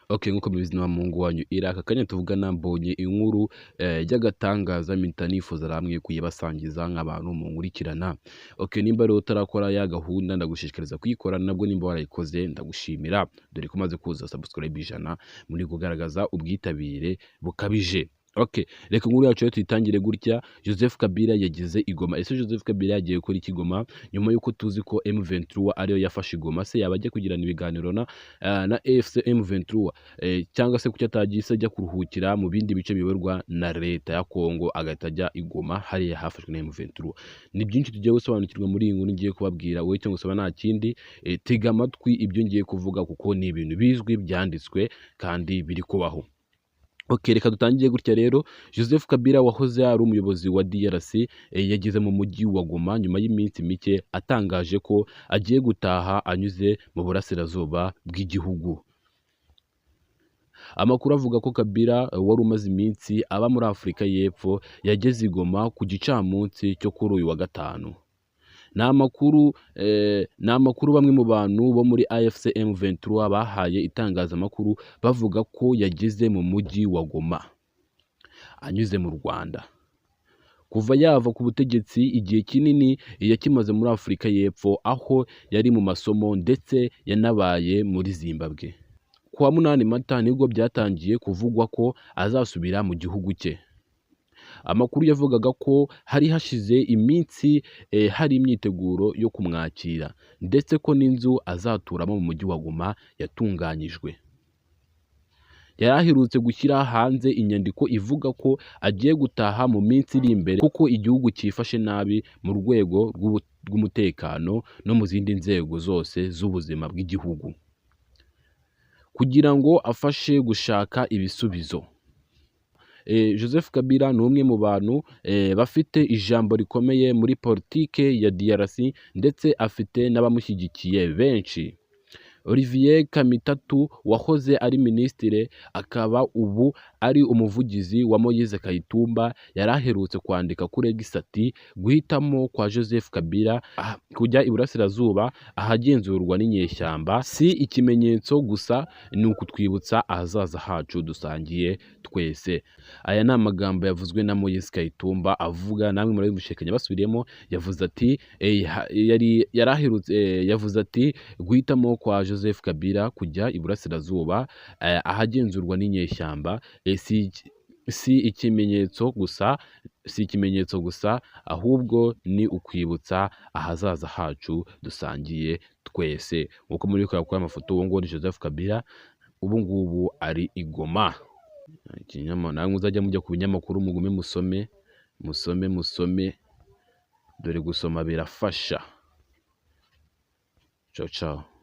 Okay, nkuko mubizi na Mungu wanyu iri aka kanya tuvugana mbonye inkuru y'agatangaza mpita nifuza namwe kuyibasangiza nk'abantu munkurikirana. Okay, nimba rero utarakora ya gahunda ndagushishikariza kuyikora, nabwo nimba warayikoze ndagushimira dore ko umaze kuza subscribe 100 muri kugaragaza ubwitabire bukabije. Okay, reka inkuru yacu rero tuyitangire gutya. Joseph Kabila yagize igoma. Ese Joseph Kabila yagiye gukora iki Goma nyuma yuko tuzi ko M23 ariyo yafashe igoma? Se yaba ajya kugirana ibiganiro na AFC M23 cyangwa se kuki atagiye ajya kuruhukira mu bindi bice biyoborwa na leta ya Kongo agahita ajya igoma hariya hafashwe na M23? Ni byinshi tugiye gusobanukirwa muri iyi nkuru ngiye kubabwira. Wowe cyangwa se nta kindi tega amatwi ibyo ngiye kuvuga kuko ni ibintu bizwi byanditswe kandi biri kubaho. Okay, reka dutangiye gutya rero. Joseph Kabila wahoze ari umuyobozi wa DRC yageze mu mujyi wa Goma nyuma y'iminsi mike atangaje ko agiye gutaha anyuze mu burasirazuba bw'igihugu. Amakuru avuga ko Kabila wari umaze iminsi aba muri Afurika y'Epfo yageze i Goma ku gicamunsi cyo kuri uyu wa gatanu. Ni amakuru bamwe mu bantu bo muri AFC M23 bahaye itangazamakuru bavuga ko yageze mu mujyi wa Goma anyuze mu Rwanda. Kuva yava ku butegetsi igihe kinini yakimaze muri Afurika y'Epfo, aho yari mu masomo ndetse yanabaye muri Zimbabwe. Kuwa 8 Mata nibwo byatangiye kuvugwa ko azasubira mu gihugu cye. Amakuru yavugaga ko hari hashize iminsi hari imyiteguro yo kumwakira ndetse ko n'inzu azaturamo mu mujyi wa Goma yatunganyijwe. Yaraherutse gushyira hanze inyandiko ivuga ko agiye gutaha mu minsi iri imbere kuko igihugu cyifashe nabi mu rwego rw'umutekano no mu zindi nzego zose z'ubuzima bw'igihugu, kugira ngo afashe gushaka ibisubizo. Joseph Kabila ni umwe mu bantu bafite ijambo rikomeye muri politike ya DRC ndetse afite n'abamushyigikiye benshi. Olivier Kamitatu wahoze ari minisitiri akaba ubu ari umuvugizi wa Moise Kayitumba yaraherutse kwandika kuri X ati guhitamo kwa Joseph Kabila kujya iburasirazuba ahagenzurwa n'inyeshyamba si ikimenyetso gusa, ni ukutwibutsa ahazaza hacu dusangiye twese. Aya ni amagambo yavuzwe na Moise Kayitumba avuga, namwe muri mushekanya basubiriyemo, yavuze ati yavuze ati guhitamo kwa Joseph Kabila kujya iburasirazuba ahagenzurwa n'inyeshyamba si ikimenyetso gusa ahubwo ni ukwibutsa ahazaza hacu dusangiye twese. Nkuko muri gukora amafoto, uwo ngo ni Joseph Kabila ubu ngubu ari i Goma. Namwe muzajya mujya ku binyamakuru mugume musome dore gusoma birafasha. Ciao ciao.